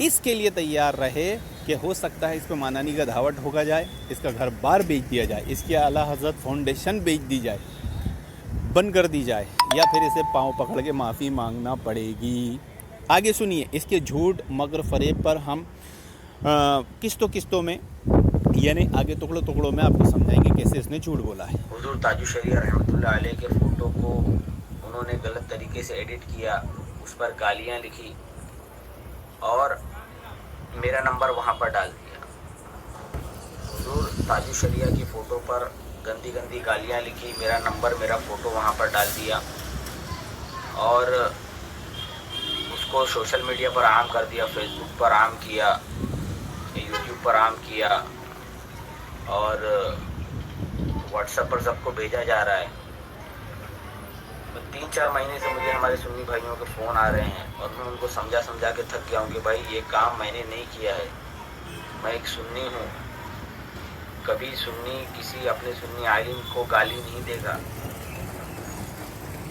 اس کے لیے تیار رہے کہ ہو سکتا ہے اس پہ مانانی کا دھاوٹ ٹھوکا جائے، اس کا گھر بار بیچ دیا جائے، اس کی اعلیٰ حضرت فاؤنڈیشن بیچ دی جائے، بند کر دی جائے، یا پھر اسے پاؤں پکڑ کے معافی مانگنا پڑے گی۔ آگے سنیے، اس کے جھوٹ مگر فریب پر ہم قسطوں میں، یعنی آگے ٹکڑوں میں آپ کو سمجھائیں گے کیسے اس نے جھوٹ بولا ہے۔ حضور تاج الشریعہ رحمۃ اللہ علیہ کے فوٹو کو انہوں نے غلط طریقے سے ایڈٹ کیا، اس پر گالیاں لکھی اور میرا نمبر وہاں پر ڈال دیا۔ حضور تاج الشریعہ کی فوٹو پر گندی گالیاں لکھی، میرا نمبر میرا فوٹو وہاں پر ڈال دیا اور اس کو سوشل میڈیا پر عام کر دیا، فیس بک پر عام کیا، یوٹیوب پر عام کیا اور واٹس ایپ پر سب کو بھیجا جا رہا ہے۔ 3-4 مہینے سے مجھے ہمارے سنی بھائیوں کے فون آ رہے ہیں اور میں ان کو سمجھا کے تھک گیا ہوں کہ بھائی یہ کام میں نے نہیں کیا ہے، میں ایک سنی ہوں، کبھی سنی کسی اپنے سنی عالم کو گالی نہیں دے گا۔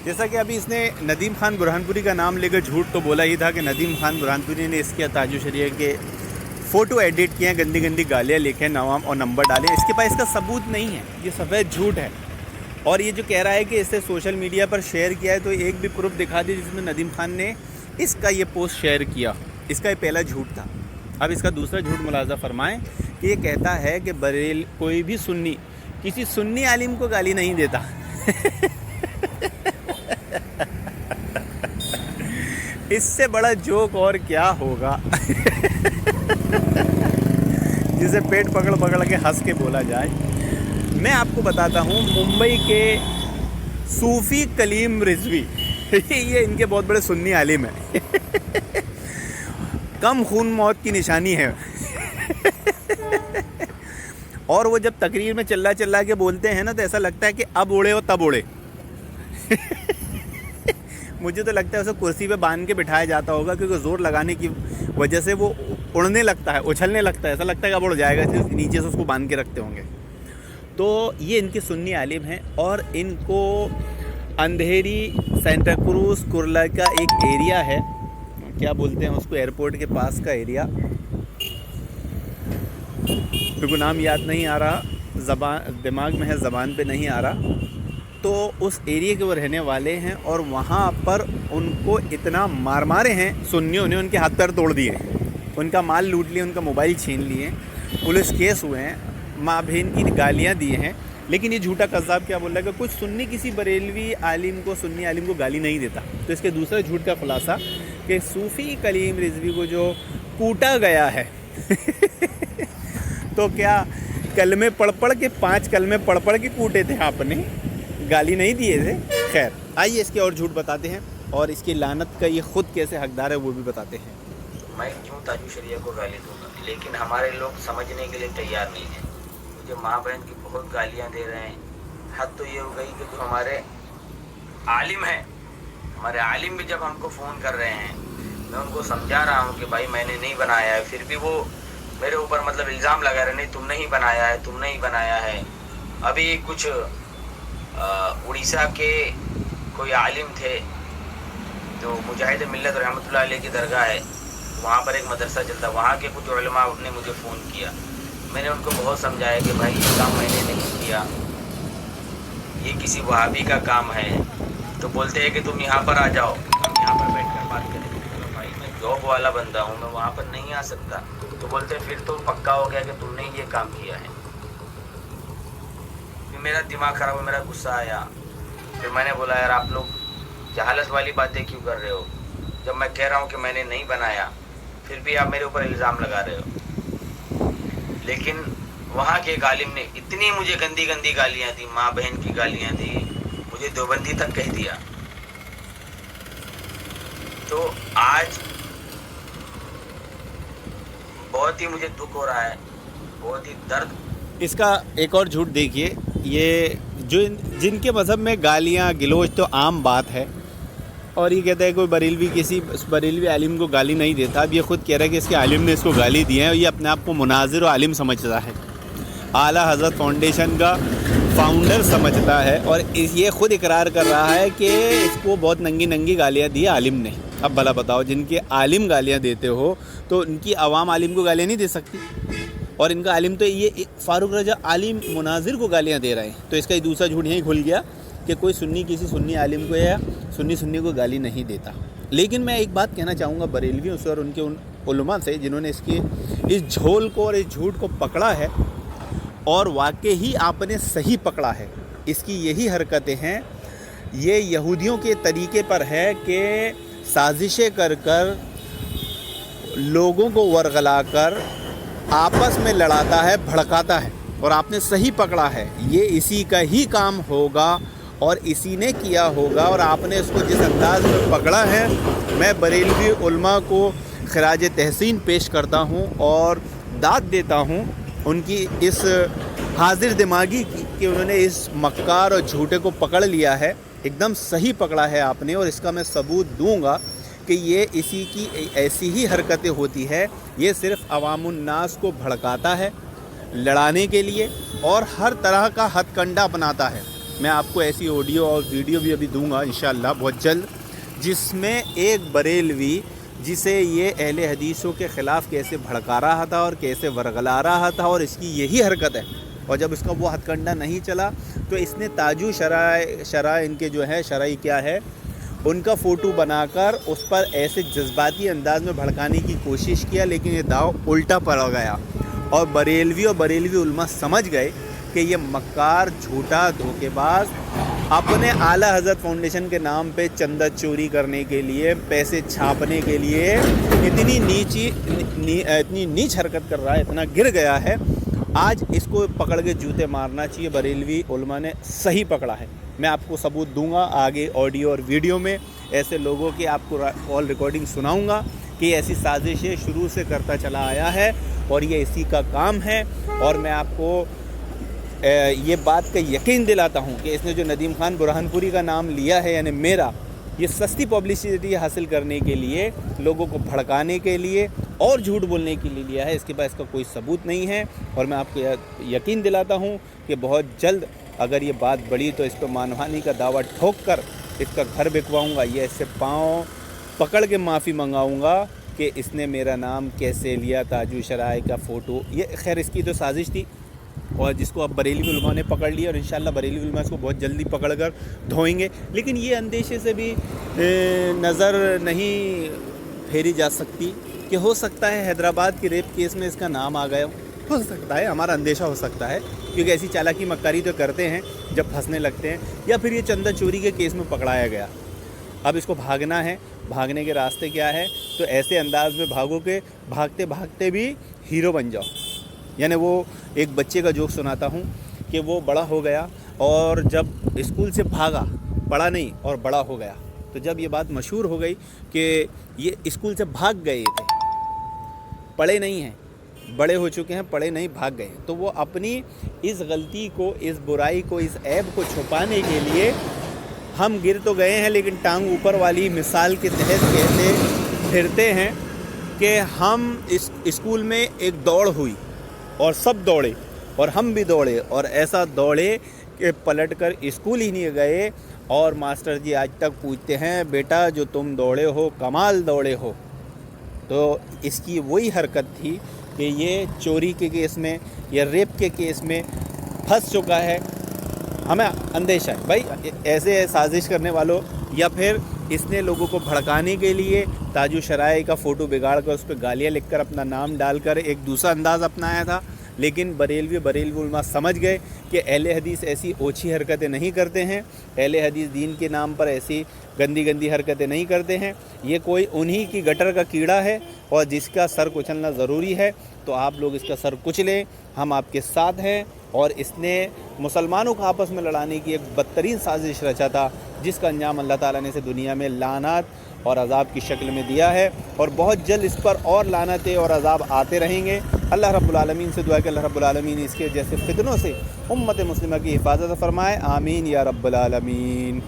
جیسا کہ ابھی اس نے ندیم خان برہانپوری کا نام لے کر جھوٹ تو بولا ہی تھا کہ ندیم خان برہانپوری نے اس کے تاج الشریعہ کے فوٹو ایڈٹ کیے ہیں، گندی گالیاں لکھیں، نام اور نمبر ڈالیں۔ اس کے پاس اس کا ثبوت نہیں ہے، یہ سفید جھوٹ ہے۔ اور یہ جو کہہ رہا ہے کہ اسے سوشل میڈیا پر شیئر کیا ہے، تو ایک بھی پروف دکھا دی جس میں ندیم خان نے اس کا یہ پوسٹ شیئر کیا۔ اس کا یہ پہلا جھوٹ تھا۔ اب اس کا دوسرا جھوٹ ملاحظہ فرمائیں کہ یہ کہتا ہے کہ کوئی بھی سنی کسی سنی عالم کو گالی نہیں دیتا۔ اس سے بڑا جوک اور کیا ہوگا جسے پیٹ پکڑ کے ہنس کے بولا جائے۔ میں آپ کو بتاتا ہوں، ممبئی کے صوفی کلیم رضوی یہ ان کے بہت بڑے سنی عالم ہیں، کم خون موت کی نشانی ہے۔ اور وہ جب تقریر میں چلا کے بولتے ہیں نا، تو ایسا لگتا ہے کہ اب اڑے ہو تب اڑے۔ مجھے تو لگتا ہے اسے کرسی پہ باندھ کے بٹھایا جاتا ہوگا، کیونکہ زور لگانے کی وجہ سے وہ اڑنے لگتا ہے، اچھلنے لگتا ہے، ایسا لگتا ہے کہ اب اڑ جائے گا، نیچے سے اس کو باندھ کے رکھتے ہوں گے۔ تو یہ ان کے سنی عالم ہیں اور ان کو اندھیری سینٹا کروز کرلا کا ایک ایریا ہے، کیا بولتے ہیں اس کو، ایئرپورٹ کے پاس کا ایریا، کیونکہ نام یاد نہیں آ رہا، دماغ میں ہے، زبان پہ نہیں آ رہا۔ تو اس ایریے کے وہ رہنے والے ہیں اور وہاں پر ان کو اتنا مارے ہیں سنیوں نے، ان کے ہاتھ پیر توڑ دیے، ان کا مال لوٹ لیے، ان کا موبائل چھین لیے، پولیس کیس ہوئے ہیں، ماں بہن کی گالیاں دی ہیں۔ لیکن یہ جھوٹا قذاب کیا بول رہا ہے کہ کچھ سنی کسی بریلوی عالم کو، سنی عالم کو گالی نہیں دیتا۔ تو اس کے دوسرے جھوٹ کا خلاصہ کہ صوفی کلیم رضوی کو جو کوٹا گیا ہے تو کیا کلمے پڑھ کے 5 کلمے پڑھ کے کوٹے تھے آپ نے، گالی نہیں دیے تھے۔ خیر، آئیے اس کے اور جھوٹ بتاتے ہیں اور اس کی لعنت کا یہ خود کیسے حقدار ہے وہ بھی بتاتے ہیں۔ میں کیوں تاج الشریعہ کو گالی دوں گا؟ لیکن ہمارے لوگ سمجھنے کے لیے تیار نہیں ہیں۔ مجھے ماں بہن کی بہت گالیاں دے رہے ہیں۔ حد تو یہ ہو گئی کہ جو ہمارے عالم ہیں، ہمارے عالم بھی جب ہم کو فون کر رہے ہیں، میں ان کو سمجھا رہا ہوں کہ بھائی میں نے نہیں بنایا ہے، پھر بھی وہ میرے اوپر مطلب الزام لگا رہے، نہیں تم نہیں بنایا ہے، تم نہیں بنایا ہے۔ ابھی کچھ اڑیسہ کے کوئی عالم تھے، تو مجاہد ملت رحمۃ اللہ علیہ کی درگاہ ہے، وہاں پر ایک مدرسہ چلتا، وہاں کے کچھ علماء نے مجھے فون کیا۔ میں نے ان کو بہت سمجھایا کہ بھائی یہ کام میں نے نہیں کیا، یہ کسی وہابی کا کام ہے۔ تو بولتے ہیں کہ تم یہاں پر آ جاؤ، ہم یہاں پر بیٹھ کر بات کریں گے۔ بھائی میں جاب والا بندہ ہوں، میں وہاں پر نہیں آ سکتا۔ تو بولتے پھر تو پکا ہو گیا کہ تم نے یہ کام کیا ہے۔ پھر میرا دماغ خراب ہوا، میرا غصہ آیا۔ پھر میں نے بولا یار آپ لوگ جہالت والی باتیں کیوں کر رہے ہو؟ جب میں کہہ رہا ہوں کہ میں نے نہیں بنایا، پھر بھی آپ میرے اوپر الزام لگا رہے ہو۔ لیکن وہاں کے ایک عالم نے اتنی مجھے گندی گالیاں دی، ماں بہن کی گالیاں دی، مجھے دیوبندی تک کہہ دیا۔ تو آج بہت ہی مجھے دکھ ہو رہا ہے، بہت ہی درد۔ اس کا ایک اور جھوٹ دیکھیے، یہ جو جن کے مذہب میں گالیاں گلوچ تو عام بات ہے، اور یہ کہتا ہے کوئی بریلوی کسی بریلوی عالم کو گالی نہیں دیتا۔ اب یہ خود کہہ رہا ہے کہ اس کے عالم نے اس کو گالی دی ہے، اور یہ اپنے آپ کو مناظر و عالم سمجھتا ہے، اعلیٰ حضرت فاؤنڈیشن کا فاؤنڈر سمجھتا ہے، اور یہ خود اقرار کر رہا ہے کہ اس کو بہت ننگی گالیاں دی عالم نے۔ اب بھلا بتاؤ، جن کے عالم گالیاں دیتے ہو تو ان کی عوام عالم کو گالیاں نہیں دے سکتی؟ اور ان کا عالم تو یہ فاروق رضا عالم مناظر کو گالیاں دے رہے ہیں، تو اس کا دوسرا جھوٹ یہیں کھل گیا کہ کوئی سنی کسی سنی عالم کو یا سنی کو گالی نہیں دیتا۔ لیکن میں ایک بات کہنا چاہوں گا بریلویوں سے اور ان کے ان علماء سے جنہوں نے اس جھول کو اور اس جھوٹ کو پکڑا ہے، اور واقعی آپ نے صحیح پکڑا ہے۔ اس کی یہی حرکتیں ہیں، یہ یہودیوں کے طریقے پر ہے کہ سازشیں کر کر لوگوں کو ورغلا کر آپس میں لڑاتا ہے، بھڑکاتا ہے، اور آپ نے صحیح پکڑا ہے، یہ اسی کا ہی کام ہوگا اور اسی نے کیا ہوگا، اور آپ نے اس کو جس انداز میں پکڑا ہے، میں بریلوی علماء کو خراج تحسین پیش کرتا ہوں اور داد دیتا ہوں ان کی اس حاضر دماغی کی کہ انہوں نے اس مکار اور جھوٹے کو پکڑ لیا ہے۔ ایک دم صحیح پکڑا ہے آپ نے، اور اس کا میں ثبوت دوں گا کہ یہ اسی کی ایسی ہی حرکتیں ہوتی ہے۔ یہ صرف عوام الناس کو بھڑکاتا ہے لڑانے کے لیے اور ہر طرح کا ہتھ کنڈا اپناتا ہے۔ میں آپ کو ایسی آڈیو اور ویڈیو بھی ابھی دوں گا انشاءاللہ بہت جلد، جس میں ایک بریلوی جسے یہ اہل حدیثوں کے خلاف کیسے بھڑکا رہا تھا اور کیسے ورغلا رہا تھا، اور اس کی یہی حرکت ہے۔ اور جب اس کا وہ ہتھ کنڈا نہیں چلا تو اس نے تاجو شرع ان کے جو ہے شرعی کیا ہے ان کا فوٹو بنا کر اس پر ایسے جذباتی انداز میں بھڑکانے کی کوشش کیا، لیکن یہ داؤ الٹا پڑ گیا، اور بریلوی علماء سمجھ گئے کہ یہ مکار، جھوٹا، دھوکے باز اپنے اعلیٰ حضرت فاؤنڈیشن کے نام پہ چندہ چوری کرنے کے لیے، پیسے چھاپنے کے لیے اتنی نیچ حرکت کر رہا ہے، اتنا گر گیا ہے۔ آج اس کو پکڑ کے جوتے مارنا چاہیے۔ بریلوی علماء نے صحیح پکڑا ہے۔ میں آپ کو ثبوت دوں گا آگے آڈیو اور ویڈیو میں، ایسے لوگوں کی آپ کو کال ریکارڈنگ سناؤں گا کہ ایسی سازشیں شروع سے کرتا چلا آیا ہے اور یہ اسی کا کام ہے۔ اور میں آپ کو یہ بات کا یقین دلاتا ہوں کہ اس نے جو ندیم خان برہان پوری کا نام لیا ہے، یعنی میرا، یہ سستی پبلسٹی حاصل کرنے کے لیے، لوگوں کو بھڑکانے کے لیے اور جھوٹ بولنے کے لیے لیا ہے۔ اس کے پاس اس کا کوئی ثبوت نہیں ہے، اور میں آپ کو یقین دلاتا ہوں کہ بہت جلد اگر یہ بات بڑھی تو اس کو مانوانی کا دعویٰ ٹھوک کر اس کا گھر بکواؤں گا، یہ اس سے پاؤں پکڑ کے معافی منگاؤں گا کہ اس نے میرا نام کیسے لیا، تاجو شرائع کا فوٹو۔ یہ خیر اس کی تو سازش تھی، اور جس کو اب بریلوی علماء نے پکڑ لیا، اور انشاءاللہ بریلوی علماء اس کو بہت جلدی پکڑ کر دھوئیں گے۔ لیکن یہ اندیشے سے بھی نظر نہیں پھیری جا سکتی کہ ہو سکتا ہے حیدرآباد کے ریپ کیس میں اس کا نام آ گیا ہو سکتا ہے، ہمارا اندیشہ ہو سکتا ہے، کیونکہ ایسی چالاکی مکاری تو کرتے ہیں جب پھنسنے لگتے ہیں، یا پھر یہ چندہ چوری کے کیس میں پکڑایا گیا۔ اب اس کو بھاگنا ہے، بھاگنے کے راستے کیا ہے؟ تو ایسے انداز میں بھاگو کہ بھاگتے بھاگتے بھی ہیرو بن جاؤ۔ یعنی وہ ایک بچے کا جوک سناتا ہوں کہ وہ بڑا ہو گیا اور جب اسکول سے بھاگا، پڑھا نہیں اور بڑا ہو گیا، تو جب یہ بات مشہور ہو گئی کہ یہ اسکول سے بھاگ گئے تھے، پڑھے نہیں ہیں، بڑے ہو چکے ہیں، پڑھے نہیں، بھاگ گئے، تو وہ اپنی اس غلطی کو، اس برائی کو، اس عیب کو چھپانے کے لیے، ہم گر تو گئے ہیں لیکن ٹانگ اوپر والی مثال کے تحت کہتے پھرتے ہیں کہ ہم اس اسکول میں ایک دوڑ ہوئی اور سب دوڑے اور ہم بھی دوڑے، اور ایسا دوڑے کہ پلٹ کر اسکول ہی نہیں گئے، اور ماسٹر جی آج تک پوچھتے ہیں بیٹا جو تم دوڑے ہو کمال دوڑے ہو۔ تو اس کی وہی حرکت تھی کہ یہ چوری کے کیس میں یا ریپ کے کیس میں پھنس چکا ہے۔ ہمیں اندیشہ ہے بھائی ایسے سازش کرنے والوں، یا پھر اس نے لوگوں کو بھڑکانے کے لیے تاجو شرائع کا فوٹو بگاڑ کر اس پہ گالیاں لکھ کر اپنا نام ڈال کر ایک دوسرا انداز اپنایا تھا۔ لیکن بریلوی علماء سمجھ گئے کہ اہل حدیث ایسی اوچھی حرکتیں نہیں کرتے ہیں، اہل حدیث دین کے نام پر ایسی گندی حرکتیں نہیں کرتے ہیں، یہ کوئی انہی کی گٹر کا کیڑا ہے اور جس کا سر کچلنا ضروری ہے، تو آپ لوگ اس کا سر کچلیں، ہم آپ کے ساتھ ہیں۔ اور اس نے مسلمانوں کو آپس میں لڑانے کی ایک بدترین سازش رچا تھا، جس کا انجام اللہ تعالیٰ نے اسے دنیا میں لعنات اور عذاب کی شکل میں دیا ہے، اور بہت جلد اس پر اور لعنتیں اور عذاب آتے رہیں گے۔ اللہ رب العالمین سے دعا کہ اللہ رب العالمین اس کے جیسے فتنوں سے امت مسلمہ کی حفاظت فرمائے، آمین یا رب العالمین۔